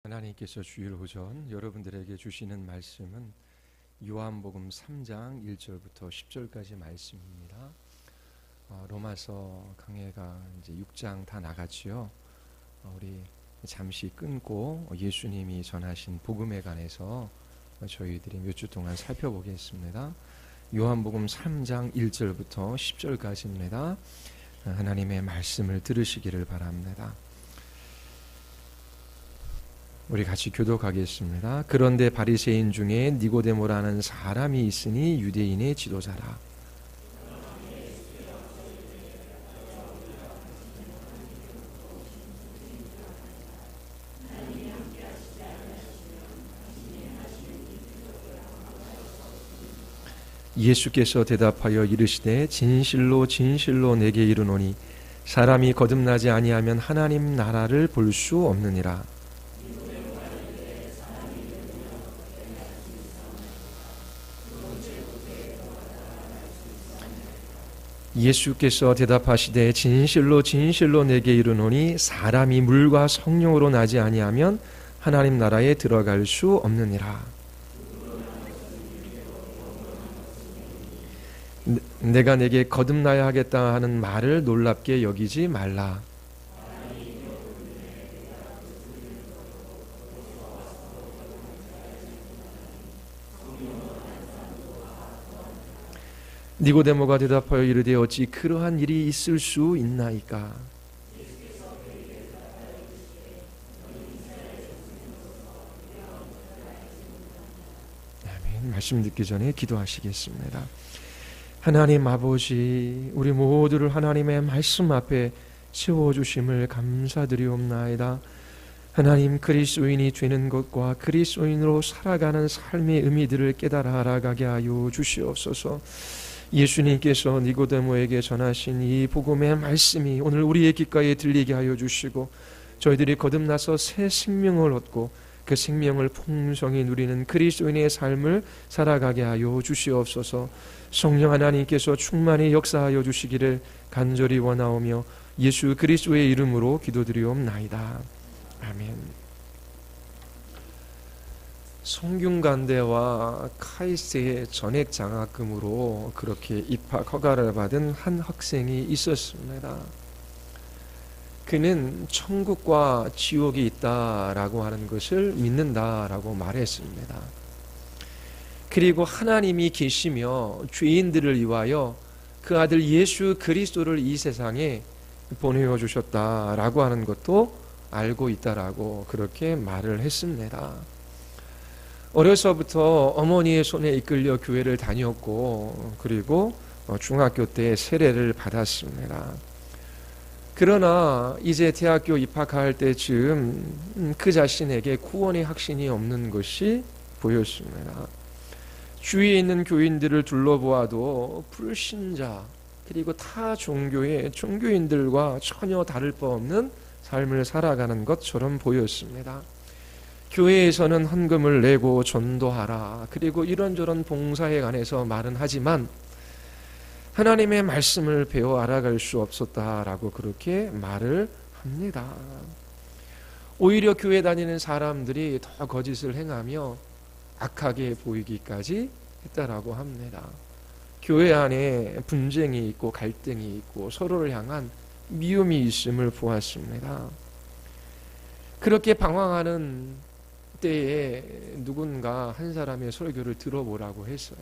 하나님께서 주일 오전 여러분들에게 주시는 말씀은 요한복음 3장 1절부터 10절까지 말씀입니다. 로마서 강해가 이제 6장 다 나갔지요. 우리 잠시 끊고 예수님이 전하신 복음에 관해서 저희들이 몇 주 동안 살펴보겠습니다. 요한복음 3장 1절부터 10절까지입니다. 하나님의 말씀을 들으시기를 바랍니다. 우리 같이 교독하겠습니다. 그런데 바리새인 중에 니고데모라는 사람이 있으니 유대인의 지도자라. 예수께서 대답하여 이르시되 진실로 진실로 내게 이르노니 사람이 거듭나지 아니하면 하나님 나라를 볼 수 없느니라. 예수께서 대답하시되 진실로 진실로 내게 이르노니 사람이 물과 성령으로 나지 아니하면 하나님 나라에 들어갈 수 없느니라. 내가 내게 거듭나야 하겠다 하는 말을 놀랍게 여기지 말라. 니고데모가 대답하여 이르되 어찌 그러한 일이 있을 수 있나이까? 아멘. 말씀 듣기 전에 기도하시겠습니다. 하나님 아버지, 우리 모두를 하나님의 말씀 앞에 세워주심을 감사드리옵나이다. 하나님, 그리스도인이 되는 것과 그리스도인으로 살아가는 삶의 의미들을 깨달아 알아가게 하여 주시옵소서. 예수님께서 니고데모에게 전하신 이 복음의 말씀이 오늘 우리의 귓가에 들리게 하여 주시고 저희들이 거듭나서 새 생명을 얻고 그 생명을 풍성히 누리는 그리스도인의 삶을 살아가게 하여 주시옵소서. 성령 하나님께서 충만히 역사하여 주시기를 간절히 원하오며 예수 그리스도의 이름으로 기도드리옵나이다. 아멘. 성균관대와 카이스트의 전액 장학금으로 그렇게 입학 허가를 받은 한 학생이 있었습니다. 그는 천국과 지옥이 있다라고 하는 것을 믿는다라고 말했습니다. 그리고 하나님이 계시며 죄인들을 위하여 그 아들 예수 그리스도를 이 세상에 보내어 주셨다라고 하는 것도 알고 있다라고 그렇게 말을 했습니다. 어려서부터 어머니의 손에 이끌려 교회를 다녔고 그리고 중학교 때 세례를 받았습니다. 그러나 이제 대학교 입학할 때쯤 그 자신에게 구원의 확신이 없는 것이 보였습니다. 주위에 있는 교인들을 둘러보아도 불신자 그리고 타 종교의 종교인들과 전혀 다를 바 없는 삶을 살아가는 것처럼 보였습니다. 교회에서는 헌금을 내고 전도하라 그리고 이런저런 봉사에 관해서 말은 하지만 하나님의 말씀을 배워 알아갈 수 없었다라고 그렇게 말을 합니다. 오히려 교회 다니는 사람들이 더 거짓을 행하며 악하게 보이기까지 했다라고 합니다. 교회 안에 분쟁이 있고 갈등이 있고 서로를 향한 미움이 있음을 보았습니다. 그렇게 방황하는 때에 누군가 한 사람의 설교를 들어보라고 했어요.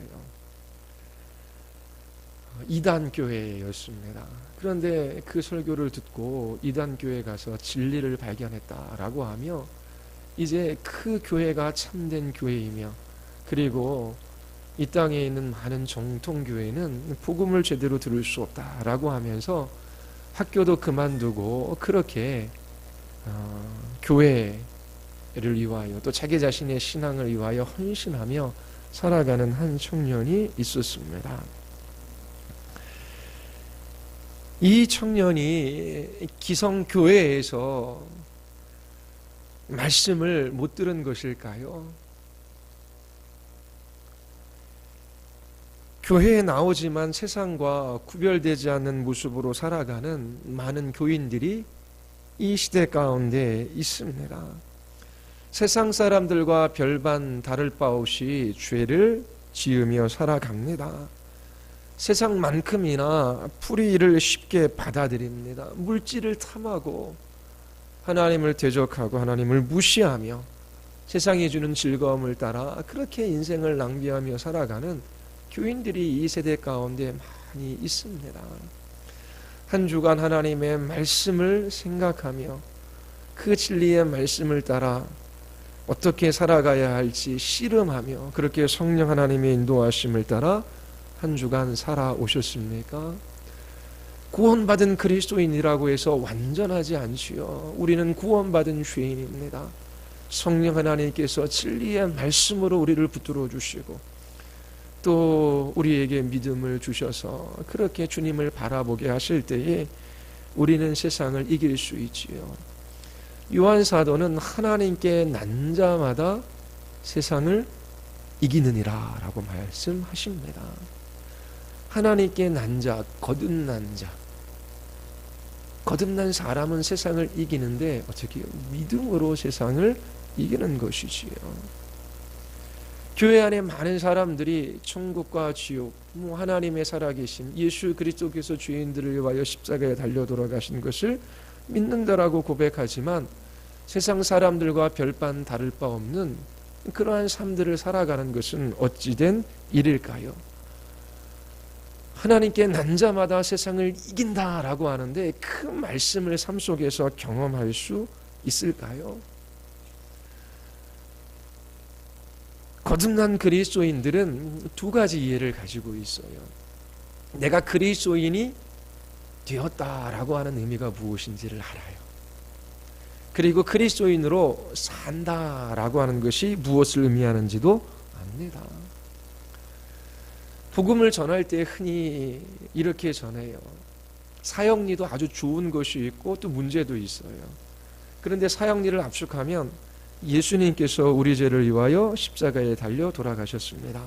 이단 교회였습니다. 그런데 그 설교를 듣고 이단 교회에 가서 진리를 발견했다라고 하며 이제 그 교회가 참된 교회이며 그리고 이 땅에 있는 많은 정통교회는 복음을 제대로 들을 수 없다라고 하면서 학교도 그만두고 그렇게 교회를 위하여 또 자기 자신의 신앙을 위하여 헌신하며 살아가는 한 청년이 있었습니다. 이 청년이 기성교회에서 말씀을 못 들은 것일까요? 교회에 나오지만 세상과 구별되지 않는 모습으로 살아가는 많은 교인들이 이 시대 가운데 있습니다. 세상 사람들과 별반 다를 바 없이 죄를 지으며 살아갑니다. 세상만큼이나 불의를 쉽게 받아들입니다. 물질을 탐하고 하나님을 대적하고 하나님을 무시하며 세상이 주는 즐거움을 따라 그렇게 인생을 낭비하며 살아가는 교인들이 이 세대 가운데 많이 있습니다. 한 주간 하나님의 말씀을 생각하며 그 진리의 말씀을 따라 어떻게 살아가야 할지 씨름하며 그렇게 성령 하나님의 인도하심을 따라 한 주간 살아오셨습니까? 구원받은 그리스도인이라고 해서 완전하지 않지요. 우리는 구원받은 죄인입니다. 성령 하나님께서 진리의 말씀으로 우리를 붙들어 주시고 또 우리에게 믿음을 주셔서 그렇게 주님을 바라보게 하실 때에 우리는 세상을 이길 수 있지요. 요한 사도는 하나님께 난 자마다 세상을 이기느니라 라고 말씀하십니다. 하나님께 난 자, 거듭난 자. 거듭난 사람은 세상을 이기는데 어떻게 믿음으로 세상을 이기는 것이지요. 교회 안에 많은 사람들이 천국과 지옥, 하나님의 살아계심, 예수 그리스도께서 죄인들을 위하여 십자가에 달려 돌아가신 것을 믿는다라고 고백하지만 세상 사람들과 별반 다를 바 없는 그러한 삶들을 살아가는 것은 어찌된 일일까요? 하나님께 난 자마다 세상을 이긴다라고 하는데 그 말씀을 삶 속에서 경험할 수 있을까요? 거듭난 그리스도인들은 두 가지 이해를 가지고 있어요. 내가 그리스도인이 되었다라고 하는 의미가 무엇인지를 알아요. 그리고 그리스도인으로 산다라고 하는 것이 무엇을 의미하는지도 압니다. 복음을 전할 때 흔히 이렇게 전해요. 사형리도 아주 좋은 것이 있고 또 문제도 있어요. 그런데 사형리를 압축하면 예수님께서 우리 죄를 위하여 십자가에 달려 돌아가셨습니다.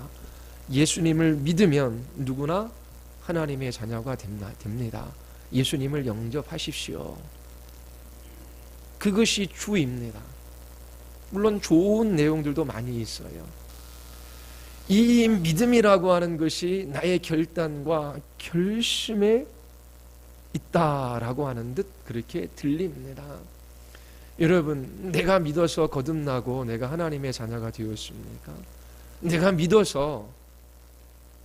예수님을 믿으면 누구나 하나님의 자녀가 됩니다. 예수님을 영접하십시오. 그것이 주입니다. 물론 좋은 내용들도 많이 있어요. 이 믿음이라고 하는 것이 나의 결단과 결심에 있다라고 하는 듯 그렇게 들립니다. 여러분, 내가 믿어서 거듭나고 내가 하나님의 자녀가 되었습니까? 내가 믿어서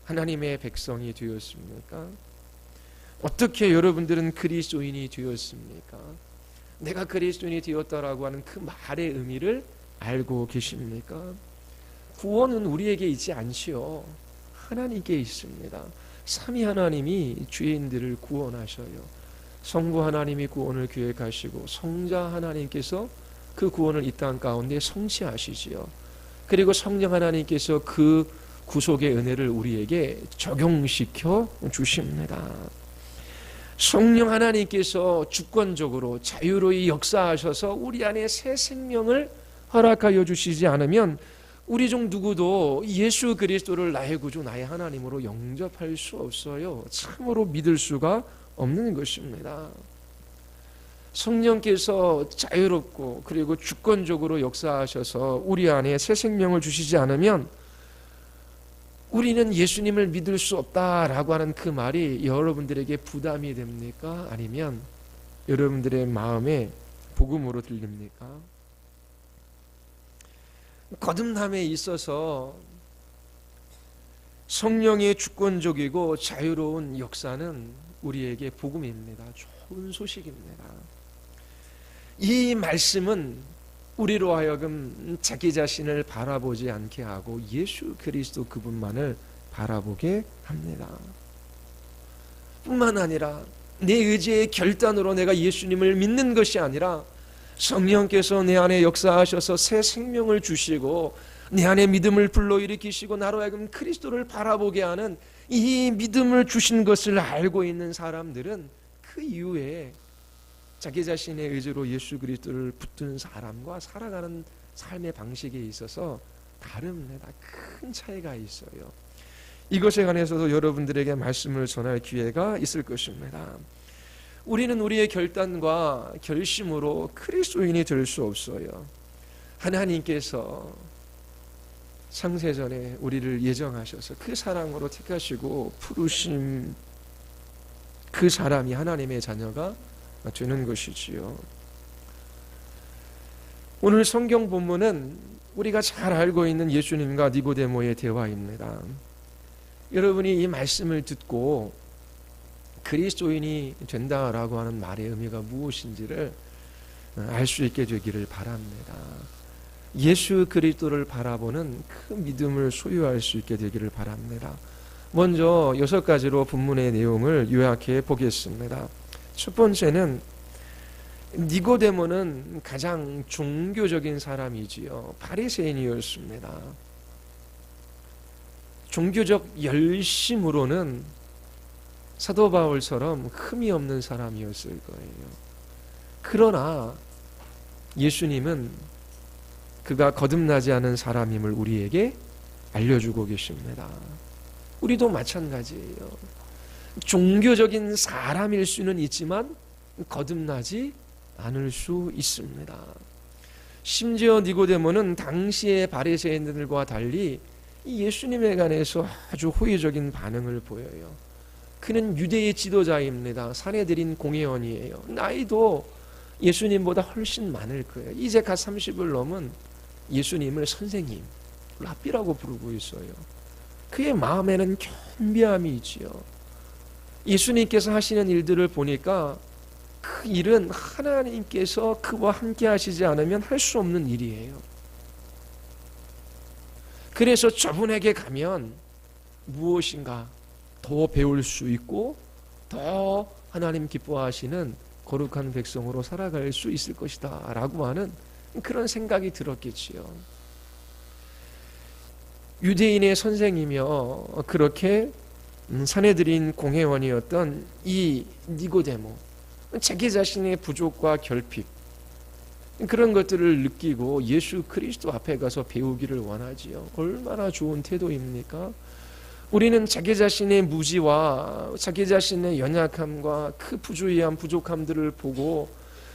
하나님의 백성이 되었습니까? 어떻게 여러분들은 그리스도인이 되었습니까? 내가 그리스도인이 되었다라고 하는 그 말의 의미를 알고 계십니까? 구원은 우리에게 있지 않지요. 하나님께 있습니다. 삼위 하나님이 죄인들을 구원하셔요. 성부 하나님이 구원을 계획하시고 성자 하나님께서 그 구원을 이 땅 가운데 성취하시지요. 그리고 성령 하나님께서 그 구속의 은혜를 우리에게 적용시켜 주십니다. 성령 하나님께서 주권적으로 자유로이 역사하셔서 우리 안에 새 생명을 허락하여 주시지 않으면 우리 중 누구도 예수 그리스도를 나의 구주 나의 하나님으로 영접할 수 없어요. 참으로 믿을 수가 없는 것입니다. 성령께서 자유롭고 그리고 주권적으로 역사하셔서 우리 안에 새 생명을 주시지 않으면 우리는 예수님을 믿을 수 없다라고 하는 그 말이 여러분들에게 부담이 됩니까? 아니면 여러분들의 마음에 복음으로 들립니까? 거듭남에 있어서 성령의 주권적이고 자유로운 역사는 우리에게 복음입니다. 좋은 소식입니다. 이 말씀은 우리로 하여금 자기 자신을 바라보지 않게 하고 예수 그리스도 그분만을 바라보게 합니다. 뿐만 아니라 내 의지의 결단으로 내가 예수님을 믿는 것이 아니라 성령께서 내 안에 역사하셔서 새 생명을 주시고 내 안에 믿음을 불러일으키시고 나로 하여금 그리스도를 바라보게 하는 이 믿음을 주신 것을 알고 있는 사람들은 그 이후에 자기 자신의 의지로 예수 그리스도를 붙든 사람과 살아가는 삶의 방식에 있어서 다릅니다. 큰 차이가 있어요. 이것에 관해서도 여러분들에게 말씀을 전할 기회가 있을 것입니다. 우리는 우리의 결단과 결심으로 그리스도인이 될 수 없어요. 하나님께서 창세전에 우리를 예정하셔서 그 사랑으로 택하시고 부르신 그 사람이 하나님의 자녀가 되는 것이지요. 오늘 성경 본문은 우리가 잘 알고 있는 예수님과 니고데모의 대화입니다. 여러분이 이 말씀을 듣고 그리스도인이 된다라고 하는 말의 의미가 무엇인지를 알 수 있게 되기를 바랍니다. 예수 그리스도를 바라보는 그 믿음을 소유할 수 있게 되기를 바랍니다. 먼저 6가지로 본문의 내용을 요약해 보겠습니다. 첫 번째는 니고데모는 가장 종교적인 사람이지요. 바리새인이었습니다. 종교적 열심으로는 사도 바울처럼 흠이 없는 사람이었을 거예요. 그러나 예수님은 그가 거듭나지 않은 사람임을 우리에게 알려주고 계십니다. 우리도 마찬가지예요. 종교적인 사람일 수는 있지만 거듭나지 않을 수 있습니다. 심지어 니고데모는 당시의 바리새인들과 달리 예수님에 관해서 아주 호의적인 반응을 보여요. 그는 유대의 지도자입니다. 사내들인 공회원이에요. 나이도 예수님보다 훨씬 많을 거예요. 이제 갓 30을 넘은 예수님을 선생님, 랍비라고 부르고 있어요. 그의 마음에는 겸비함이 있지요. 예수님께서 하시는 일들을 보니까 그 일은 하나님께서 그와 함께 하시지 않으면 할 수 없는 일이에요. 그래서 저분에게 가면 무엇인가 더 배울 수 있고 더 하나님 기뻐하시는 거룩한 백성으로 살아갈 수 있을 것이다 라고 하는 그런 생각이 들었겠지요. 유대인의 선생이며 그렇게 사내들인 공회원이었던 이 니고데모, 자기 자신의 부족과 결핍 그런 것들을 느끼고 예수 그리스도 앞에 가서 배우기를 원하지요. 얼마나 좋은 태도입니까? 우리는 자기 자신의 무지와 자기 자신의 연약함과 그 부주의함, 부족함들을 보고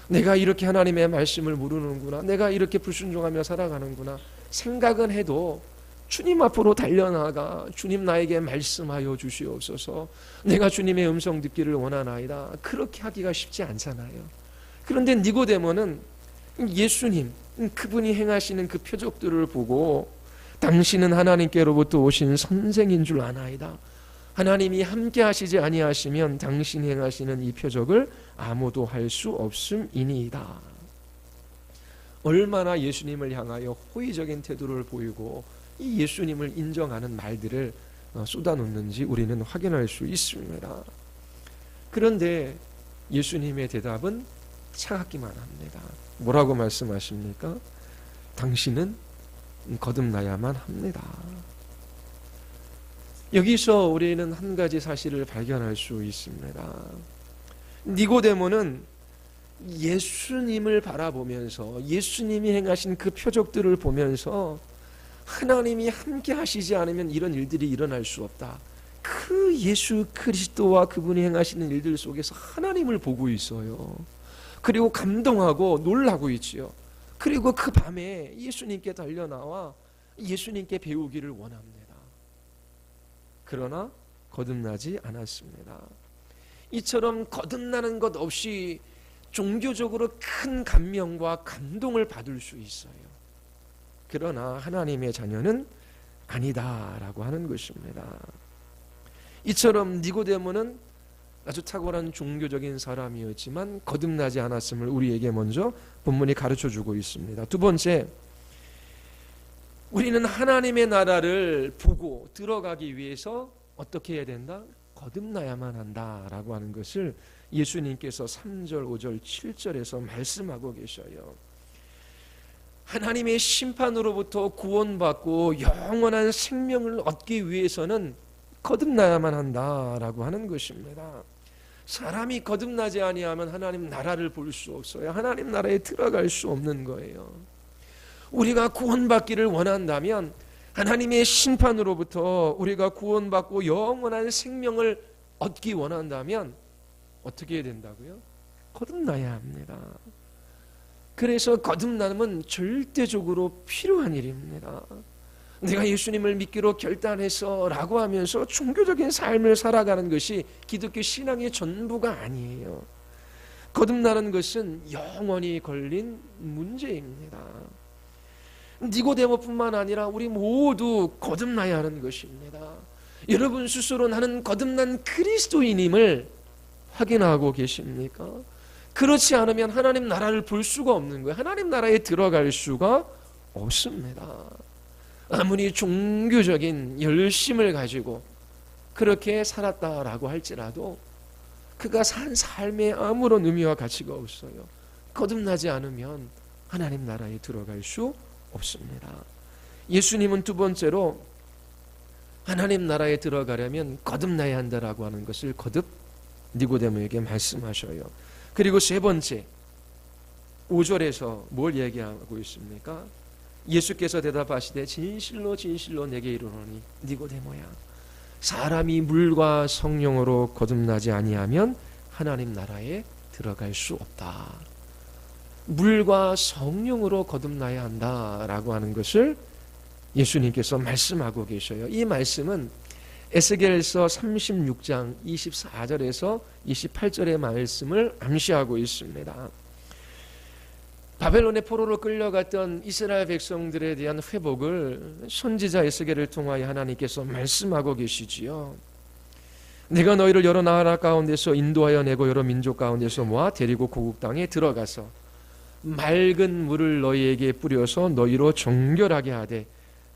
내가 이렇게 하나님의 말씀을 모르는구나, 내가 이렇게 불순종하며 살아가는구나 생각은 해도 주님 앞으로 달려나가 주님 나에게 말씀하여 주시옵소서, 내가 주님의 음성 듣기를 원하나이다, 그렇게 하기가 쉽지 않잖아요. 그런데 니고데모는 예수님, 그분이 행하시는 그 표적들을 보고 당신은 하나님께로부터 오신 선생인 줄 아나이다, 하나님이 함께 하시지 아니하시면 당신이 행하시는 이 표적을 아무도 할 수 없음이니이다. 얼마나 예수님을 향하여 호의적인 태도를 보이고 이 예수님을 인정하는 말들을 쏟아놓는지 우리는 확인할 수 있습니다. 그런데 예수님의 대답은 차갑기만 합니다. 뭐라고 말씀하십니까? 당신은 거듭나야만 합니다. 여기서 우리는 한 가지 사실을 발견할 수 있습니다. 니고데모는 예수님을 바라보면서 예수님이 행하신 그 표적들을 보면서 하나님이 함께 하시지 않으면 이런 일들이 일어날 수 없다, 그 예수 그리스도와 그분이 행하시는 일들 속에서 하나님을 보고 있어요. 그리고 감동하고 놀라고 있지요. 그리고 그 밤에 예수님께 달려나와 예수님께 배우기를 원합니다. 그러나 거듭나지 않았습니다. 이처럼 거듭나는 것 없이 종교적으로 큰 감명과 감동을 받을 수 있어요. 그러나 하나님의 자녀는 아니다라고 하는 것입니다. 이처럼 니고데모는 아주 탁월한 종교적인 사람이었지만 거듭나지 않았음을 우리에게 먼저 본문이 가르쳐주고 있습니다. 두 번째, 우리는 하나님의 나라를 보고 들어가기 위해서 어떻게 해야 된다? 거듭나야만 한다라고 하는 것을 예수님께서 3절, 5절, 7절에서 말씀하고 계셔요. 하나님의 심판으로부터 구원받고 영원한 생명을 얻기 위해서는 거듭나야만 한다라고 하는 것입니다. 사람이 거듭나지 아니하면 하나님 나라를 볼 수 없어요. 하나님 나라에 들어갈 수 없는 거예요. 우리가 구원받기를 원한다면 하나님의 심판으로부터 우리가 구원받고 영원한 생명을 얻기 원한다면 어떻게 해야 된다고요? 거듭나야 합니다. 그래서 거듭남은 절대적으로 필요한 일입니다. 내가 예수님을 믿기로 결단해서 라고 하면서 종교적인 삶을 살아가는 것이 기독교 신앙의 전부가 아니에요. 거듭나는 것은 영원히 걸린 문제입니다. 니고데모뿐만 아니라 우리 모두 거듭나야 하는 것입니다. 여러분 스스로 나는 거듭난 그리스도인임을 확인하고 계십니까? 그렇지 않으면 하나님 나라를 볼 수가 없는 거예요. 하나님 나라에 들어갈 수가 없습니다. 아무리 종교적인 열심을 가지고 그렇게 살았다라고 할지라도 그가 산 삶에 아무런 의미와 가치가 없어요. 거듭나지 않으면 하나님 나라에 들어갈 수 없습니다. 예수님은 두 번째로 하나님 나라에 들어가려면 거듭나야 한다라고 하는 것을 거듭 니고데모에게 말씀하셔요. 그리고 세 번째 5절에서 뭘 얘기하고 있습니까? 예수께서 대답하시되 진실로 진실로 내게 이르노니 니고데모야, 사람이 물과 성령으로 거듭나지 아니하면 하나님 나라에 들어갈 수 없다. 물과 성령으로 거듭나야 한다라고 하는 것을 예수님께서 말씀하고 계셔요. 이 말씀은 에스겔서 36장 24절에서 28절의 말씀을 암시하고 있습니다. 바벨론의 포로로 끌려갔던 이스라엘 백성들에 대한 회복을 선지자 에스겔을 통하여 하나님께서 말씀하고 계시지요. 내가 너희를 여러 나라 가운데서 인도하여 내고 여러 민족 가운데서 모아 데리고 고국 땅에 들어가서 맑은 물을 너희에게 뿌려서 너희로 정결하게 하되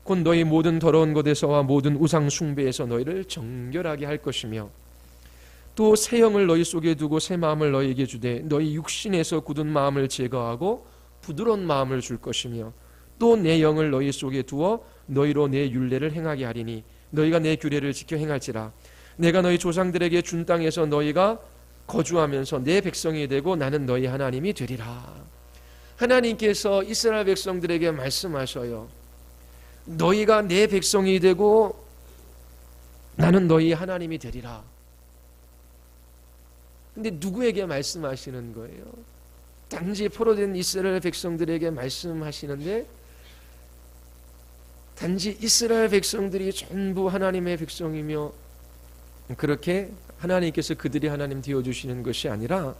곧 너희 모든 더러운 것에서와 모든 우상 숭배에서 너희를 정결하게 할 것이며 또 새 영을 너희 속에 두고 새 마음을 너희에게 주되 너희 육신에서 굳은 마음을 제거하고 부드러운 마음을 줄 것이며 또 내 영을 너희 속에 두어 너희로 내 율례를 행하게 하리니 너희가 내 규례를 지켜 행할지라. 내가 너희 조상들에게 준 땅에서 너희가 거주하면서 내 백성이 되고 나는 너희 하나님이 되리라. 하나님께서 이스라엘 백성들에게 말씀하셔요. 너희가 내 백성이 되고 나는 너희 하나님이 되리라. 근데 누구에게 말씀하시는 거예요? 단지 포로된 이스라엘 백성들에게 말씀하시는데 단지 이스라엘 백성들이 전부 하나님의 백성이며 그렇게 하나님께서 그들이 하나님 되어주시는 것이 아니라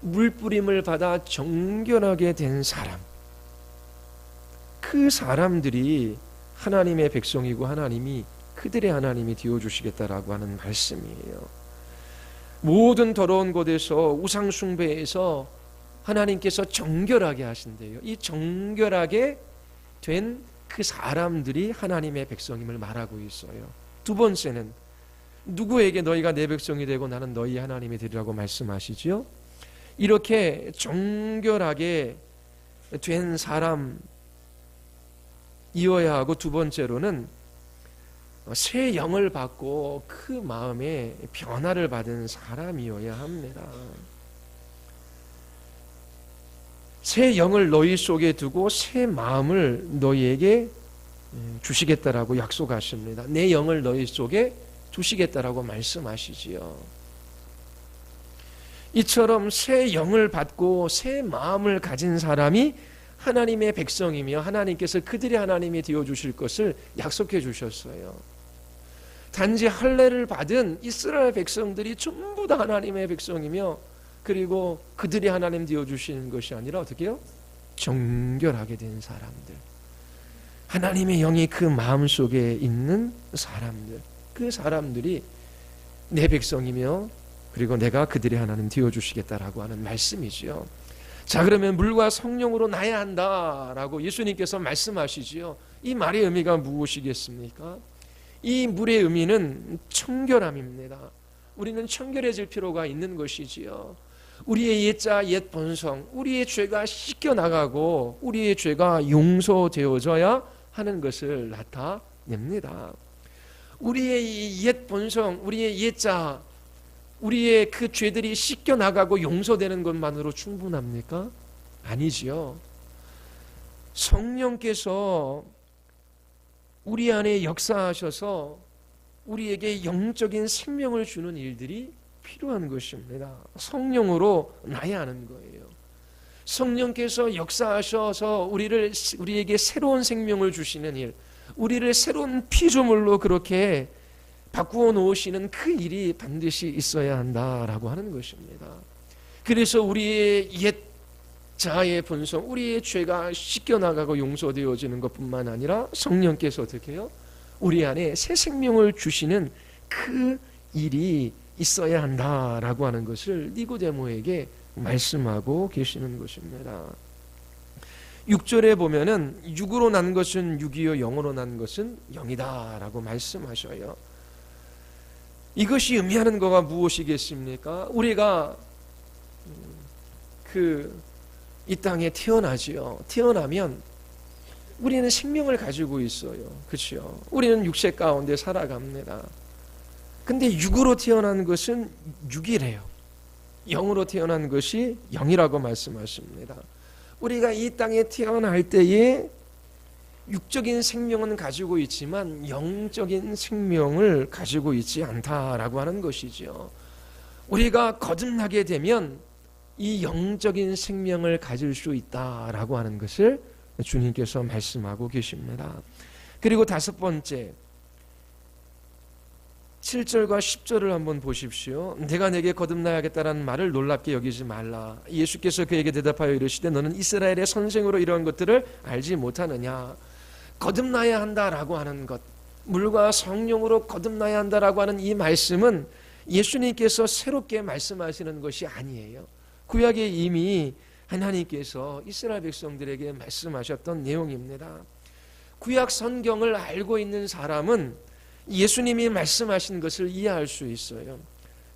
물뿌림을 받아 정결하게 된 사람, 그 사람들이 하나님의 백성이고 하나님이 그들의 하나님이 되어주시겠다라고 하는 말씀이에요. 모든 더러운 곳에서 우상 숭배에서 하나님께서 정결하게 하신대요. 이 정결하게 된 그 사람들이 하나님의 백성임을 말하고 있어요. 두 번째는 누구에게 너희가 내 백성이 되고 나는 너희 하나님이 되리라고 말씀하시지요? 이렇게 정결하게 된 사람이어야 하고 두 번째로는 새 영을 받고 그 마음에 변화를 받은 사람이어야 합니다. 새 영을 너희 속에 두고 새 마음을 너희에게 주시겠다라고 약속하십니다. 내 영을 너희 속에 두시겠다라고 말씀하시지요. 이처럼 새 영을 받고 새 마음을 가진 사람이 하나님의 백성이며 하나님께서 그들의 하나님이 되어주실 것을 약속해 주셨어요. 단지 할례를 받은 이스라엘 백성들이 전부 다 하나님의 백성이며 그리고 그들이 하나님 되어주시는 것이 아니라 어떻게 해요? 정결하게 된 사람들, 하나님의 영이 그 마음속에 있는 사람들, 그 사람들이 내 백성이며 그리고 내가 그들의 하나님 되어주시겠다라고 하는 말씀이지요. 자, 그러면 물과 성령으로 나야 한다라고 예수님께서 말씀하시지요. 이 말의 의미가 무엇이겠습니까? 이 물의 의미는 청결함입니다. 우리는 청결해질 필요가 있는 것이지요. 우리의 옛자 옛 본성, 우리의 죄가 씻겨나가고 우리의 죄가 용서되어져야 하는 것을 나타냅니다. 우리의 옛 본성, 우리의 옛자, 우리의 그 죄들이 씻겨나가고 용서되는 것만으로 충분합니까? 아니지요. 성령께서 우리 안에 역사하셔서 우리에게 영적인 생명을 주는 일들이 필요한 것입니다. 성령으로 나야 하는 거예요. 성령께서 역사하셔서 우리에게 새로운 생명을 주시는 일, 우리를 새로운 피조물로 그렇게 바꾸어 놓으시는 그 일이 반드시 있어야 한다라고 하는 것입니다. 그래서 우리의 옛 자아의 본성, 우리의 죄가 씻겨나가고 용서되어지는 것뿐만 아니라 성령께서 어떻게 해요? 우리 안에 새 생명을 주시는 그 일이 있어야 한다라고 하는 것을 니고데모에게 말씀하고 계시는 것입니다. 6절에 보면은 육으로 난 것은 육이요 영으로 난 것은 영이다라고 말씀하셔요. 이것이 의미하는 거가 무엇이겠습니까? 우리가 이 땅에 태어나지요. 태어나면 우리는 생명을 가지고 있어요. 그렇죠? 우리는 육체 가운데 살아갑니다. 근데 육으로 태어난 것은 육이래요. 영으로 태어난 것이 영이라고 말씀하십니다. 우리가 이 땅에 태어날 때에 육적인 생명은 가지고 있지만 영적인 생명을 가지고 있지 않다라고 하는 것이죠. 우리가 거듭나게 되면 이 영적인 생명을 가질 수 있다라고 하는 것을 주님께서 말씀하고 계십니다. 그리고 다섯 번째 7절과 10절을 한번 보십시오. 내가 내게 거듭나야겠다라는 말을 놀랍게 여기지 말라. 예수께서 그에게 대답하여 이르시되 너는 이스라엘의 선생으로 이러한 것들을 알지 못하느냐. 거듭나야 한다라고 하는 것, 물과 성령으로 거듭나야 한다라고 하는 이 말씀은 예수님께서 새롭게 말씀하시는 것이 아니에요. 구약에 이미 하나님께서 이스라엘 백성들에게 말씀하셨던 내용입니다. 구약 성경을 알고 있는 사람은 예수님이 말씀하신 것을 이해할 수 있어요.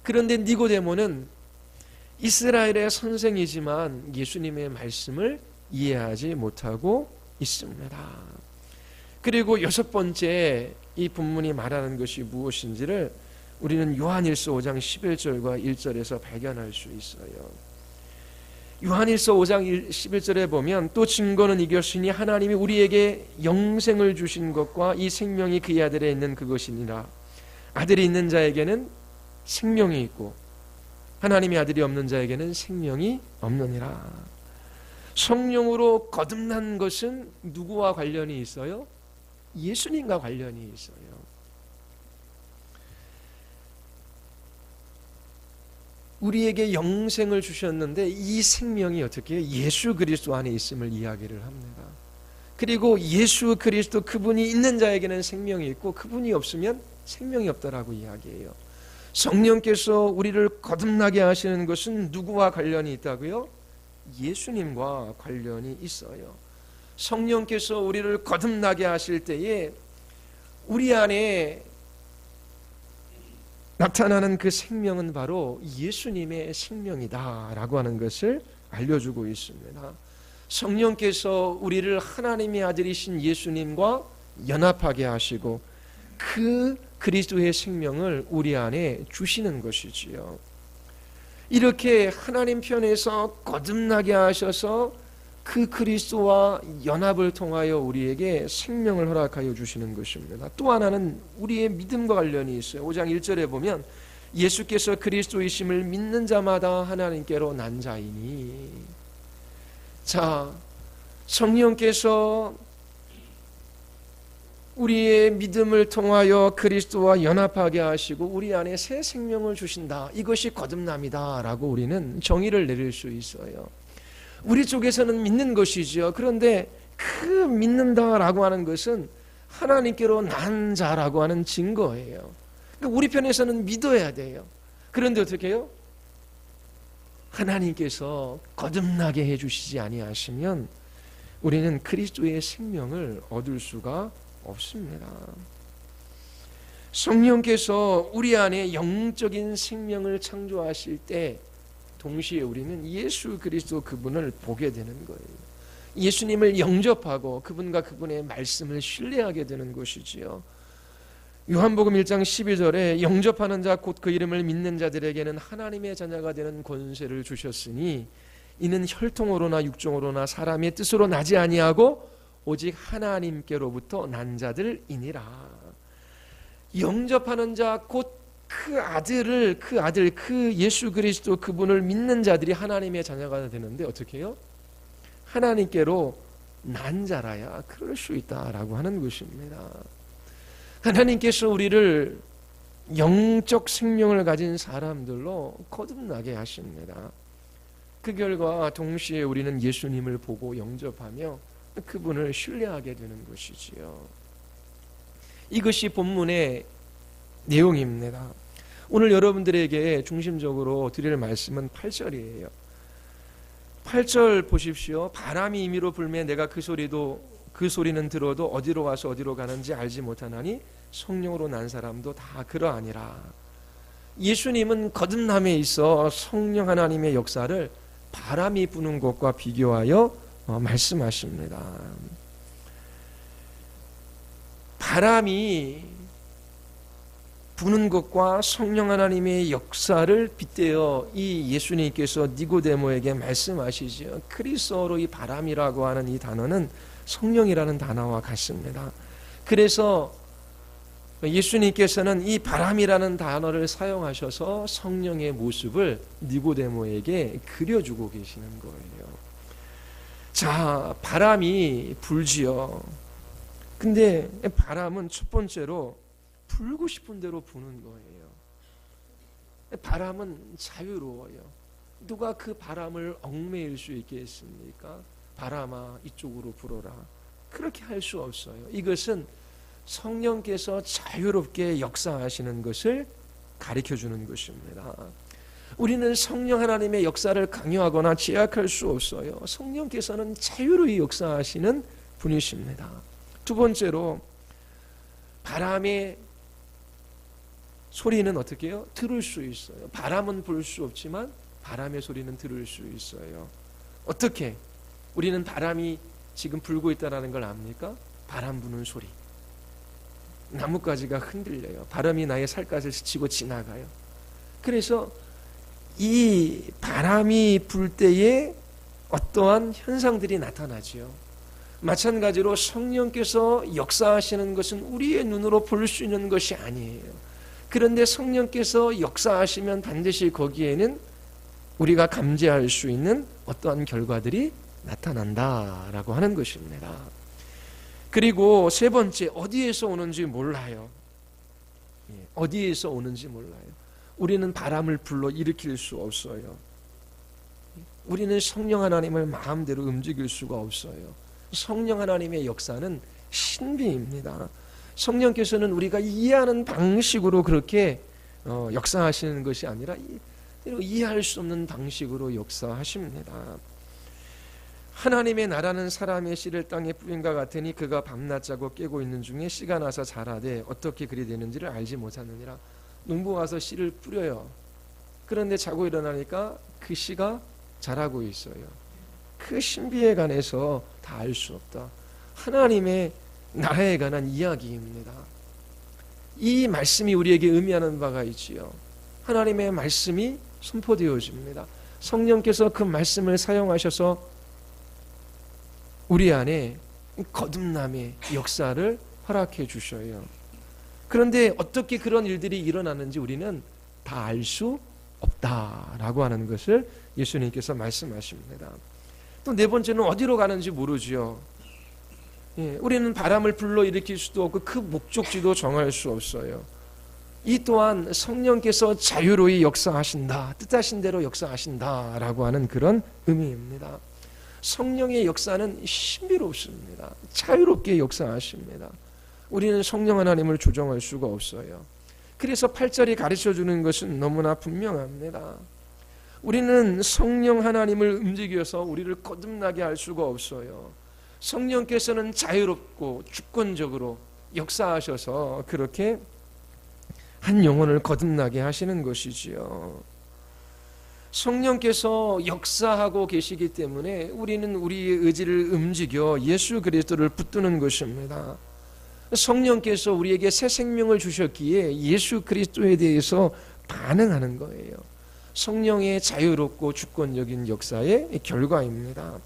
그런데 니고데모는 이스라엘의 선생이지만 예수님의 말씀을 이해하지 못하고 있습니다. 그리고 여섯 번째 이 본문이 말하는 것이 무엇인지를 우리는 요한일서 5장 11절과 1절에서 발견할 수 있어요. 요한일서 5장 11절에 보면 또 증거는 이것이니 하나님이 우리에게 영생을 주신 것과 이 생명이 그의 아들에 있는 그것이니라. 아들이 있는 자에게는 생명이 있고 하나님의 아들이 없는 자에게는 생명이 없느니라. 성령으로 거듭난 것은 누구와 관련이 있어요? 예수님과 관련이 있어요. 우리에게 영생을 주셨는데 이 생명이 어떻게 해요? 예수 그리스도 안에 있음을 이야기를 합니다. 그리고 예수 그리스도 그분이 있는 자에게는 생명이 있고 그분이 없으면 생명이 없다라고 이야기해요. 성령께서 우리를 거듭나게 하시는 것은 누구와 관련이 있다고요? 예수님과 관련이 있어요. 성령께서 우리를 거듭나게 하실 때에 우리 안에 나타나는 그 생명은 바로 예수님의 생명이다라고 하는 것을 알려주고 있습니다. 성령께서 우리를 하나님의 아들이신 예수님과 연합하게 하시고 그 그리스도의 생명을 우리 안에 주시는 것이지요. 이렇게 하나님 편에서 거듭나게 하셔서 그 그리스도와 연합을 통하여 우리에게 생명을 허락하여 주시는 것입니다. 또 하나는 우리의 믿음과 관련이 있어요. 5장 1절에 보면 예수께서 그리스도이심을 믿는 자마다 하나님께로 난 자이니. 자, 성령께서 우리의 믿음을 통하여 그리스도와 연합하게 하시고 우리 안에 새 생명을 주신다. 이것이 거듭남이다 라고 우리는 정의를 내릴 수 있어요. 우리 쪽에서는 믿는 것이지요. 그런데 그 믿는다라고 하는 것은 하나님께로 난 자라고 하는 증거예요. 그러니까 우리 편에서는 믿어야 돼요. 그런데 어떻게 해요? 하나님께서 거듭나게 해주시지 아니하시면 우리는 그리스도의 생명을 얻을 수가 없습니다. 성령께서 우리 안에 영적인 생명을 창조하실 때 동시에 우리는 예수 그리스도 그분을 보게 되는 거예요. 예수님을 영접하고 그분과 그분의 말씀을 신뢰하게 되는 것이지요. 요한복음 1장 12절에 영접하는 자 곧 그 이름을 믿는 자들에게는 하나님의 자녀가 되는 권세를 주셨으니 이는 혈통으로나 육종으로나 사람의 뜻으로 나지 아니하고 오직 하나님께로부터 난 자들이니라. 영접하는 자 곧 그 아들, 그 예수 그리스도 그분을 믿는 자들이 하나님의 자녀가 되는데 어떻게 해요? 하나님께로 난 자라야 그럴 수 있다라고 하는 것입니다. 하나님께서 우리를 영적 생명을 가진 사람들로 거듭나게 하십니다. 그 결과 동시에 우리는 예수님을 보고 영접하며 그분을 신뢰하게 되는 것이지요. 이것이 본문의 내용입니다. 오늘 여러분들에게 중심적으로 드릴 말씀은 8절이에요. 8절 보십시오. 바람이 임의로 불매 내가 그 소리는 들어도 어디로 와서 어디로 가는지 알지 못하나니 성령으로 난 사람도 다 그러하니라. 예수님은 거듭남에 있어 성령 하나님의 역사를 바람이 부는 것과 비교하여 말씀하십니다. 바람이 부는 것과 성령 하나님의 역사를 빗대어 이 예수님께서 니고데모에게 말씀하시죠. 그리스어로 이 바람이라고 하는 이 단어는 성령이라는 단어와 같습니다. 그래서 예수님께서는 이 바람이라는 단어를 사용하셔서 성령의 모습을 니고데모에게 그려주고 계시는 거예요. 자, 바람이 불지요. 근데 바람은 첫 번째로 불고 싶은 대로 부는 거예요. 바람은 자유로워요. 누가 그 바람을 얽매일 수 있겠습니까? 바람아 이쪽으로 불어라. 그렇게 할 수 없어요. 이것은 성령께서 자유롭게 역사하시는 것을 가르쳐주는 것입니다. 우리는 성령 하나님의 역사를 강요하거나 제약할 수 없어요. 성령께서는 자유로이 역사하시는 분이십니다. 두 번째로 바람의 소리는 어떻게 해요? 들을 수 있어요. 바람은 불 수 없지만 바람의 소리는 들을 수 있어요. 어떻게? 우리는 바람이 지금 불고 있다는 걸 압니까? 바람 부는 소리. 나뭇가지가 흔들려요. 바람이 나의 살갗을 스치고 지나가요. 그래서 이 바람이 불 때에 어떠한 현상들이 나타나지요. 마찬가지로 성령께서 역사하시는 것은 우리의 눈으로 볼 수 있는 것이 아니에요. 그런데 성령께서 역사하시면 반드시 거기에는 우리가 감지할 수 있는 어떠한 결과들이 나타난다라고 하는 것입니다. 그리고 세 번째, 어디에서 오는지 몰라요. 어디에서 오는지 몰라요. 우리는 바람을 불러 일으킬 수 없어요. 우리는 성령 하나님을 마음대로 움직일 수가 없어요. 성령 하나님의 역사는 신비입니다. 성령께서는 우리가 이해하는 방식으로 그렇게 역사하시는 것이 아니라 이해할 수 없는 방식으로 역사하십니다. 하나님의 나라는 사람의 씨를 땅에 뿌린과 같으니 그가 밤낮 자고 깨고 있는 중에 씨가 나서 자라되 어떻게 그리 되는지를 알지 못하느니라. 농부 와서 씨를 뿌려요. 그런데 자고 일어나니까 그 씨가 자라고 있어요. 그 신비에 관해서 다 알 수 없다. 하나님의 나라에 관한 이야기입니다. 이 말씀이 우리에게 의미하는 바가 있지요. 하나님의 말씀이 선포되어집니다. 성령께서 그 말씀을 사용하셔서 우리 안에 거듭남의 역사를 허락해 주셔요. 그런데 어떻게 그런 일들이 일어나는지 우리는 다 알 수 없다라고 하는 것을 예수님께서 말씀하십니다. 또 네 번째는 어디로 가는지 모르지요. 우리는 바람을 불러일으킬 수도 없고 그 목적지도 정할 수 없어요. 이 또한 성령께서 자유로이 역사하신다, 뜻하신 대로 역사하신다라고 하는 그런 의미입니다. 성령의 역사는 신비롭습니다. 자유롭게 역사하십니다. 우리는 성령 하나님을 조정할 수가 없어요. 그래서 8절이 가르쳐주는 것은 너무나 분명합니다. 우리는 성령 하나님을 움직여서 우리를 거듭나게 할 수가 없어요. 성령께서는 자유롭고 주권적으로 역사하셔서 그렇게 한 영혼을 거듭나게 하시는 것이지요. 성령께서 역사하고 계시기 때문에 우리는 우리의 의지를 움직여 예수 그리스도를 붙드는 것입니다. 성령께서 우리에게 새 생명을 주셨기에 예수 그리스도에 대해서 반응하는 거예요. 성령의 자유롭고 주권적인 역사의 결과입니다.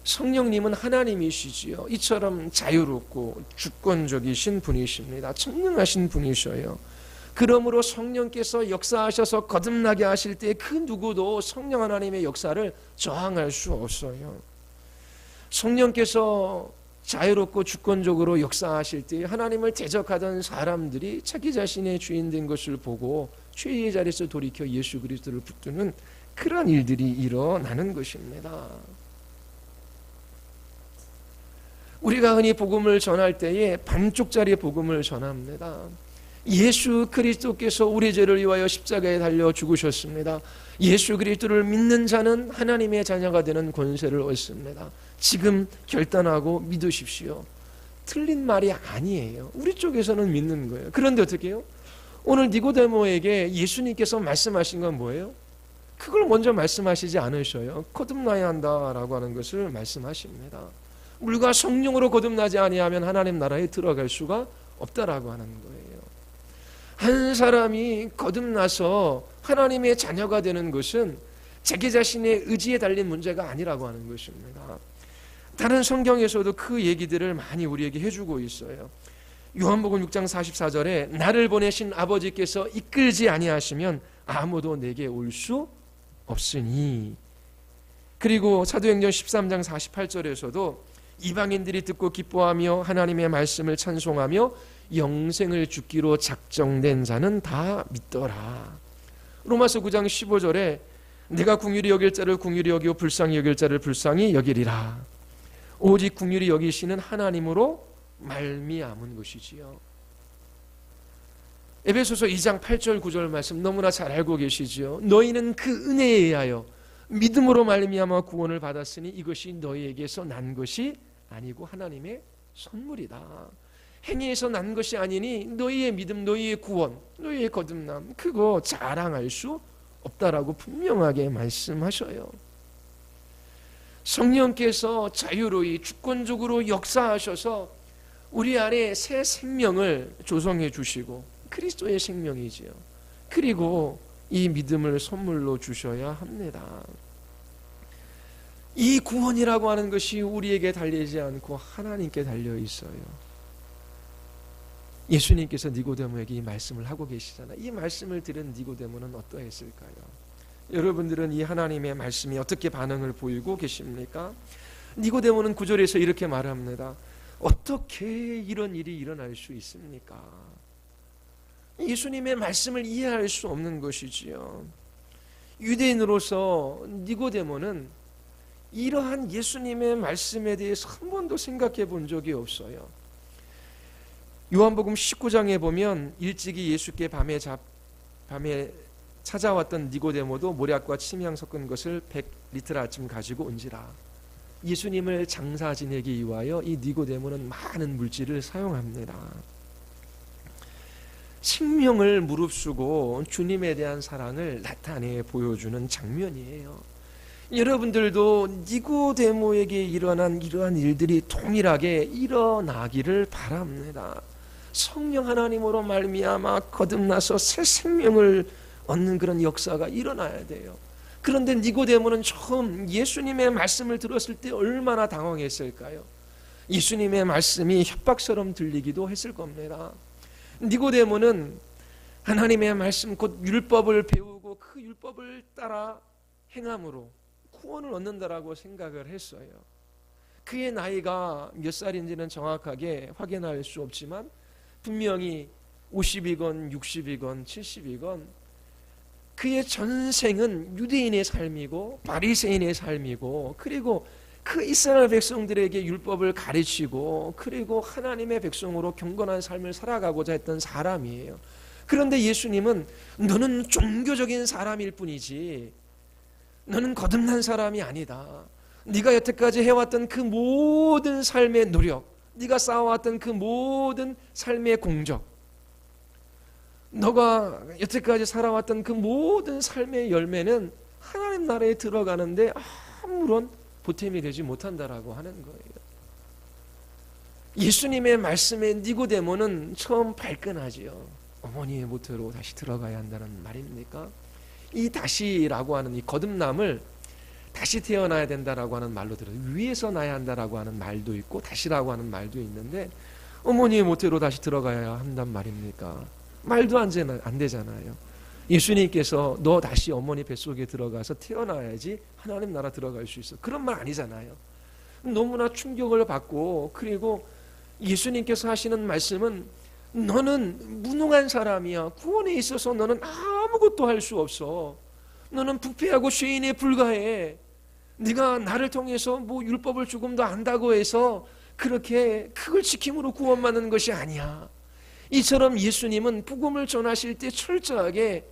성령님은 하나님이시지요. 이처럼 자유롭고 주권적이신 분이십니다. 청명하신 분이셔요. 그러므로 성령께서 역사하셔서 거듭나게 하실 때 그 누구도 성령 하나님의 역사를 저항할 수 없어요. 성령께서 자유롭고 주권적으로 역사하실 때 하나님을 대적하던 사람들이 자기 자신의 주인 된 것을 보고 죄의 자리에서 돌이켜 예수 그리스도를 붙드는 그런 일들이 일어나는 것입니다. 우리가 흔히 복음을 전할 때에 반쪽짜리 복음을 전합니다. 예수 그리스도께서 우리 죄를 위하여 십자가에 달려 죽으셨습니다. 예수 그리스도를 믿는 자는 하나님의 자녀가 되는 권세를 얻습니다. 지금 결단하고 믿으십시오. 틀린 말이 아니에요. 우리 쪽에서는 믿는 거예요. 그런데 어떻게 해요? 오늘 니고데모에게 예수님께서 말씀하신 건 뭐예요? 그걸 먼저 말씀하시지 않으셔요. 거듭나야 한다라고 하는 것을 말씀하십니다. 물과 성령으로 거듭나지 아니하면 하나님 나라에 들어갈 수가 없다라고 하는 거예요. 한 사람이 거듭나서 하나님의 자녀가 되는 것은 자기 자신의 의지에 달린 문제가 아니라고 하는 것입니다. 다른 성경에서도 그 얘기들을 많이 우리에게 해주고 있어요. 요한복음 6장 44절에 나를 보내신 아버지께서 이끌지 아니하시면 아무도 내게 올 수 없으니, 그리고 사도행전 13장 48절에서도 이방인들이 듣고 기뻐하며 하나님의 말씀을 찬송하며 영생을 주기로 작정된 자는 다 믿더라. 로마서 9장 15절에 내가 긍휼히 여길 자를 긍휼히 여기고 불쌍히 여길 자를 불쌍히 여기리라. 오직 긍휼히 여기시는 하나님으로 말미암은 것이지요. 에베소서 2장 8절 9절 말씀 너무나 잘 알고 계시지요. 너희는 그 은혜에 의하여 믿음으로 말미암아 구원을 받았으니 이것이 너희에게서 난 것이 아니고 하나님의 선물이다. 행위에서 난 것이 아니니 너희의 믿음, 너희의 구원, 너희의 거듭남 그거 자랑할 수 없다라고 분명하게 말씀하셔요. 성령께서 자유로이 주권적으로 역사하셔서 우리 안에 새 생명을 조성해 주시고 그리스도의 생명이지요. 그리고 이 믿음을 선물로 주셔야 합니다. 이 구원이라고 하는 것이 우리에게 달리지 않고 하나님께 달려 있어요. 예수님께서 니고데모에게 이 말씀을 하고 계시잖아요. 이 말씀을 들은 니고데모는 어떠했을까요? 여러분들은 이 하나님의 말씀이 어떻게 반응을 보이고 계십니까? 니고데모는 9절에서 이렇게 말합니다. 어떻게 이런 일이 일어날 수 있습니까? 예수님의 말씀을 이해할 수 없는 것이지요. 유대인으로서 니고데모는 이러한 예수님의 말씀에 대해서 한 번도 생각해 본 적이 없어요. 요한복음 19장에 보면 일찍이 예수께 밤에 찾아왔던 니고데모도 모략과 침향 섞은 것을 100리터 아침 가지고 온지라. 예수님을 장사 지내기 위하여 이 니고데모는 많은 물질을 사용합니다. 생명을 무릅쓰고 주님에 대한 사랑을 나타내 보여주는 장면이에요. 여러분들도 니고데모에게 일어난 이러한 일들이 동일하게 일어나기를 바랍니다. 성령 하나님으로 말미암아 거듭나서 새 생명을 얻는 그런 역사가 일어나야 돼요. 그런데 니고데모는 처음 예수님의 말씀을 들었을 때 얼마나 당황했을까요? 예수님의 말씀이 협박처럼 들리기도 했을 겁니다. 니고데모는 하나님의 말씀 곧 율법을 배우고 그 율법을 따라 행함으로 구원을 얻는다라고 생각을 했어요. 그의 나이가 몇 살인지는 정확하게 확인할 수 없지만 분명히 50이건 60이건 70이건 그의 전생은 유대인의 삶이고 바리새인의 삶이고 그리고 그 이스라엘 백성들에게 율법을 가르치고 그리고 하나님의 백성으로 경건한 삶을 살아가고자 했던 사람이에요. 그런데 예수님은 너는 종교적인 사람일 뿐이지 너는 거듭난 사람이 아니다. 네가 여태까지 해왔던 그 모든 삶의 노력, 네가 쌓아왔던 그 모든 삶의 공적, 너가 여태까지 살아왔던 그 모든 삶의 열매는 하나님 나라에 들어가는데 아무런 보탬이 되지 못한다라고 하는 거예요. 예수님의 말씀에 니고데모는 처음 발끈하지요. 어머니의 모태로 다시 들어가야 한다는 말입니까? 이 다시라고 하는 이 거듭남을 다시 태어나야 된다라고 하는 말로 들어요. 위에서 나야 한다라고 하는 말도 있고 다시라고 하는 말도 있는데 어머니의 모태로 다시 들어가야 한단 말입니까? 말도 안 되잖아요. 예수님께서 너 다시 어머니 뱃속에 들어가서 태어나야지 하나님 나라 들어갈 수 있어. 그런 말 아니잖아요. 너무나 충격을 받고, 그리고 예수님께서 하시는 말씀은 너는 무능한 사람이야. 구원에 있어서 너는 아무것도 할 수 없어. 너는 부패하고 죄인에 불과해. 네가 나를 통해서 뭐 율법을 조금 더 안다고 해서 그렇게 그걸 지킴으로 구원받는 것이 아니야. 이처럼 예수님은 복음을 전하실 때 철저하게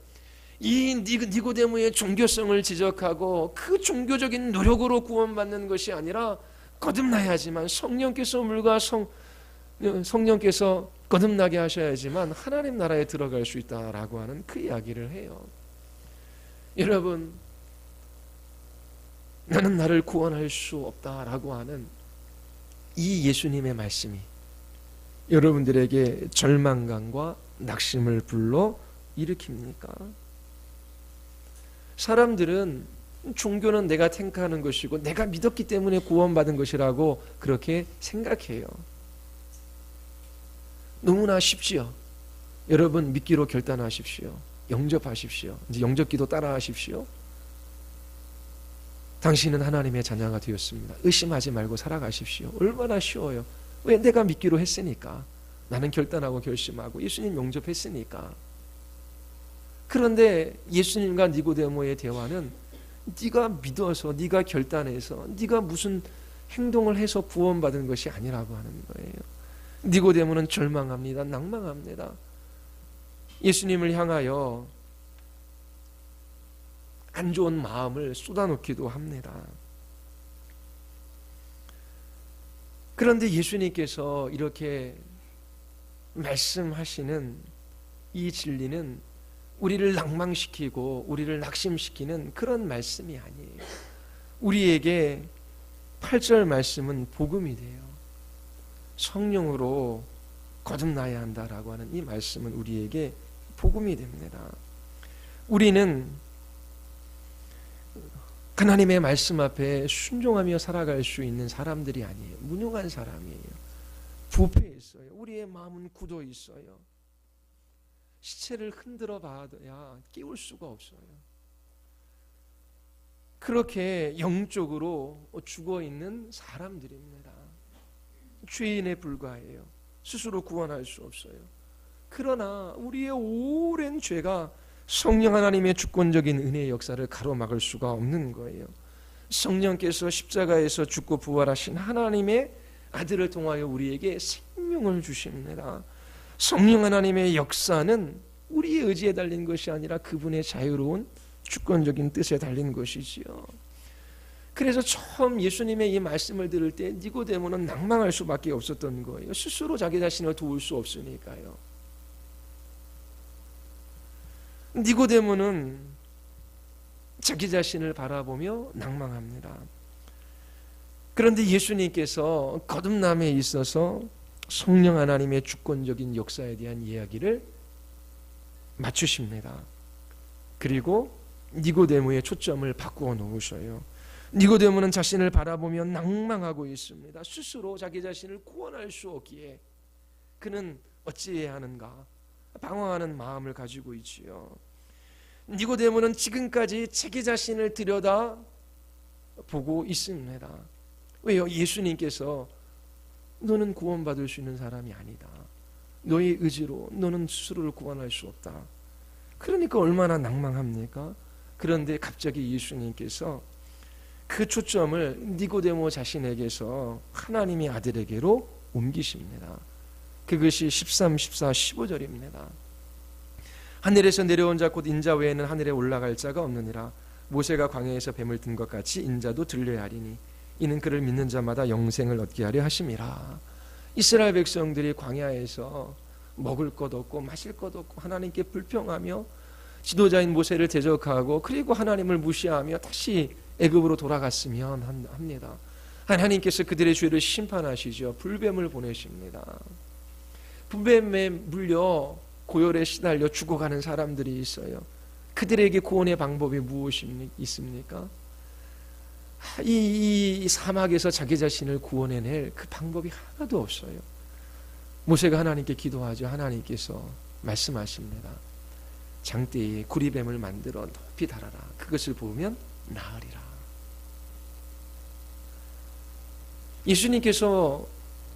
이 니고데모의 종교성을 지적하고 그 종교적인 노력으로 구원받는 것이 아니라 거듭나야지만 성령께서 거듭나게 하셔야지만 하나님 나라에 들어갈 수 있다라고 하는 그 이야기를 해요. 여러분, 나는 나를 구원할 수 없다라고 하는 이 예수님의 말씀이 여러분들에게 절망감과 낙심을 불러 일으킵니까? 사람들은 종교는 내가 택하는 것이고 내가 믿었기 때문에 구원받은 것이라고 그렇게 생각해요. 너무나 쉽지요. 여러분, 믿기로 결단하십시오. 영접하십시오. 이제 영접기도 따라하십시오. 당신은 하나님의 자녀가 되었습니다. 의심하지 말고 살아가십시오. 얼마나 쉬워요. 왜? 내가 믿기로 했으니까. 나는 결단하고 결심하고 예수님 영접했으니까. 그런데 예수님과 니고데모의 대화는 네가 믿어서, 네가 결단해서, 네가 무슨 행동을 해서 구원받은 것이 아니라고 하는 거예요. 니고데모는 절망합니다. 낭망합니다. 예수님을 향하여 안 좋은 마음을 쏟아놓기도 합니다. 그런데 예수님께서 이렇게 말씀하시는 이 진리는 우리를 낭망시키고 우리를 낙심시키는 그런 말씀이 아니에요. 우리에게 8절 말씀은 복음이 돼요. 성령으로 거듭나야 한다라고 하는 이 말씀은 우리에게 복음이 됩니다. 우리는 하나님의 말씀 앞에 순종하며 살아갈 수 있는 사람들이 아니에요. 무능한 사람이에요. 부패했어요. 우리의 마음은 굳어 있어요. 시체를 흔들어 봐야 깨울 수가 없어요. 그렇게 영적으로 죽어 있는 사람들입니다. 죄인에 불과해요. 스스로 구원할 수 없어요. 그러나 우리의 오랜 죄가 성령 하나님의 주권적인 은혜의 역사를 가로막을 수가 없는 거예요. 성령께서 십자가에서 죽고 부활하신 하나님의 아들을 통하여 우리에게 생명을 주십니다. 성령 하나님의 역사는 우리의 의지에 달린 것이 아니라 그분의 자유로운 주권적인 뜻에 달린 것이지요. 그래서 처음 예수님의 이 말씀을 들을 때 니고데모는 낭망할 수밖에 없었던 거예요. 스스로 자기 자신을 도울 수 없으니까요. 니고데모는 자기 자신을 바라보며 낭망합니다. 그런데 예수님께서 거듭남에 있어서 성령 하나님의 주권적인 역사에 대한 이야기를 맞추십니다. 그리고 니고데모의 초점을 바꾸어 놓으셔요. 니고데모는 자신을 바라보며 낭망하고 있습니다. 스스로 자기 자신을 구원할 수 없기에 그는 어찌해야 하는가 방황하는 마음을 가지고 있지요. 니고데모는 지금까지 자기 자신을 들여다 보고 있습니다. 왜요? 예수님께서 너는 구원받을 수 있는 사람이 아니다. 너의 의지로 너는 스스로를 구원할 수 없다. 그러니까 얼마나 낭망합니까? 그런데 갑자기 예수님께서 그 초점을 니고데모 자신에게서 하나님의 아들에게로 옮기십니다. 그것이 13, 14, 15절입니다. 하늘에서 내려온 자 곧 인자 외에는 하늘에 올라갈 자가 없느니라. 모세가 광야에서 뱀을 든 것 같이 인자도 들려야 하리니 이는 그를 믿는 자마다 영생을 얻게 하려 하심이라. 이스라엘 백성들이 광야에서 먹을 것 없고 마실 것 없고 하나님께 불평하며 지도자인 모세를 대적하고 그리고 하나님을 무시하며 다시 애굽으로 돌아갔으면 합니다. 하나님께서 그들의 죄를 심판하시죠. 불뱀을 보내십니다. 불뱀에 물려 고열에 시달려 죽어가는 사람들이 있어요. 그들에게 구원의 방법이 무엇이 있습니까? 이 사막에서 자기 자신을 구원해낼 그 방법이 하나도 없어요. 모세가 하나님께 기도하죠. 하나님께서 말씀하십니다. 장대에 구리뱀을 만들어 높이 달아라. 그것을 보면 나으리라.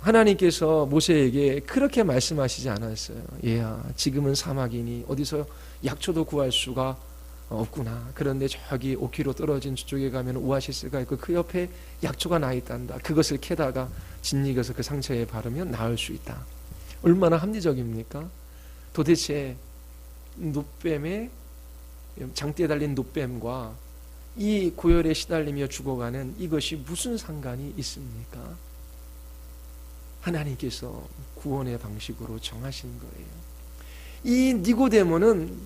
하나님께서 모세에게 그렇게 말씀하시지 않았어요. 얘야, 지금은 사막이니 어디서 약초도 구할 수가 없구나. 그런데 저기 5km 떨어진 저쪽에 가면 오아시스가 있고 그 옆에 약초가 나 있단다. 그것을 캐다가 짓이겨서 그 상처에 바르면 나을 수 있다. 얼마나 합리적입니까? 도대체 노뱀의 장대에 달린 노뱀과 이 고열에 시달리며 죽어가는 이것이 무슨 상관이 있습니까? 하나님께서 구원의 방식으로 정하신 거예요. 이 니고데모는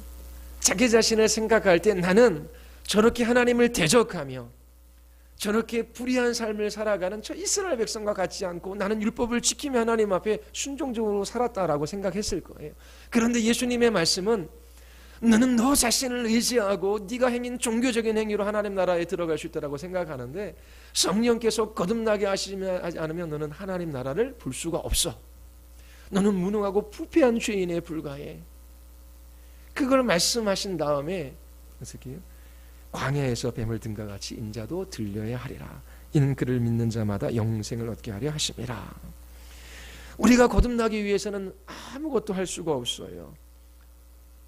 자기 자신을 생각할 때 나는 저렇게 하나님을 대적하며 저렇게 불의한 삶을 살아가는 저 이스라엘 백성과 같지 않고 나는 율법을 지키며 하나님 앞에 순종적으로 살았다라고 생각했을 거예요. 그런데 예수님의 말씀은 너는 너 자신을 의지하고 네가 행인 종교적인 행위로 하나님 나라에 들어갈 수 있다고 생각하는데 성령께서 거듭나게 하지 않으면 너는 하나님 나라를 볼 수가 없어. 너는 무능하고 부패한 죄인에 불과해. 그걸 말씀하신 다음에 어떻게 해요? 광야에서 뱀을 든과 같이 인자도 들려야 하리라. 이는 그를 믿는 자마다 영생을 얻게 하려 하심이라. 우리가 거듭나기 위해서는 아무것도 할 수가 없어요.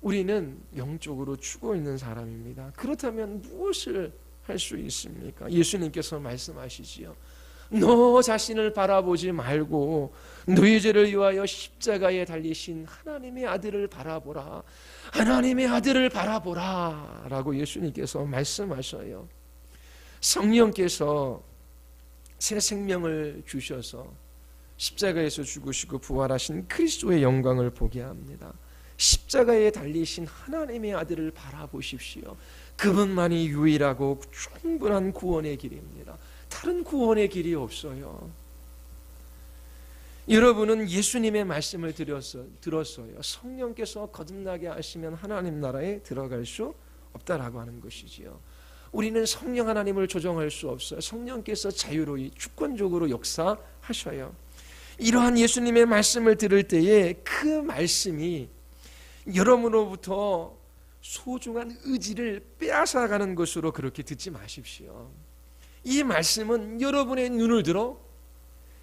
우리는 영적으로 죽어 있는 사람입니다. 그렇다면 무엇을 할 수 있습니까? 예수님께서 말씀하시지요. 너 자신을 바라보지 말고 너희 죄를 위하여 십자가에 달리신 하나님의 아들을 바라보라. 하나님의 아들을 바라보라 라고 예수님께서 말씀하셔요. 성령께서 새 생명을 주셔서 십자가에서 죽으시고 부활하신 그리스도의 영광을 보게 합니다. 십자가에 달리신 하나님의 아들을 바라보십시오. 그분만이 유일하고 충분한 구원의 길입니다. 다른 구원의 길이 없어요. 여러분은 예수님의 말씀을 들었어요. 성령께서 거듭나게 하시면 하나님 나라에 들어갈 수 없다라고 하는 것이지요. 우리는 성령 하나님을 조정할 수 없어요. 성령께서 자유로이 주권적으로 역사하셔요. 이러한 예수님의 말씀을 들을 때에 그 말씀이 여러분으로부터 소중한 의지를 빼앗아가는 것으로 그렇게 듣지 마십시오. 이 말씀은 여러분의 눈을 들어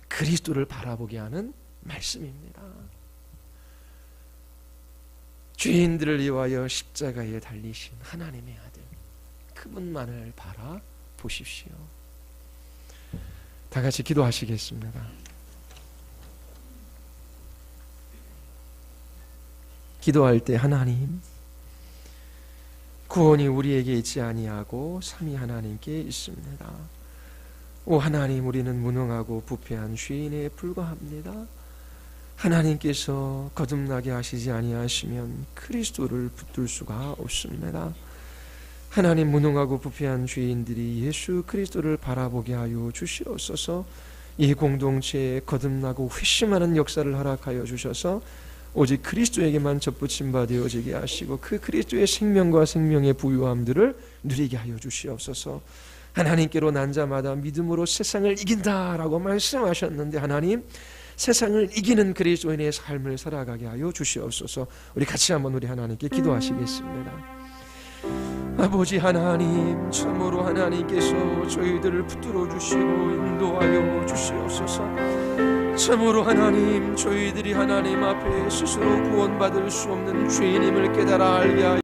그리스도를 바라보게 하는 말씀입니다. 죄인들을 위하여 십자가에 달리신 하나님의 아들, 그분만을 바라보십시오. 다 같이 기도하시겠습니다. 기도할 때 하나님, 구원이 우리에게 있지 아니하고 삼위 하나님께 있습니다. 오 하나님, 우리는 무능하고 부패한 죄인에 불과합니다. 하나님께서 거듭나게 하시지 아니하시면 그리스도를 붙들 수가 없습니다. 하나님, 무능하고 부패한 죄인들이 예수 그리스도를 바라보게 하여 주시옵소서. 이 공동체에 거듭나고 회심하는 역사를 허락하여 주셔서 오직 그리스도에게만 접붙임 바 되어지게 하시고 그 그리스도의 생명과 생명의 부유함들을 누리게 하여 주시옵소서. 하나님께로 난 자마다 믿음으로 세상을 이긴다라고 말씀하셨는데 하나님, 세상을 이기는 그리스도인의 삶을 살아가게 하여 주시옵소서. 우리 같이 한번 우리 하나님께 기도하시겠습니다. 아버지 하나님, 참으로 하나님께서 저희들을 붙들어 주시고 인도하여 주시옵소서. 참으로 하나님, 저희들이 하나님 앞에 스스로 구원받을 수 없는 죄인임을 깨달아 알게 하여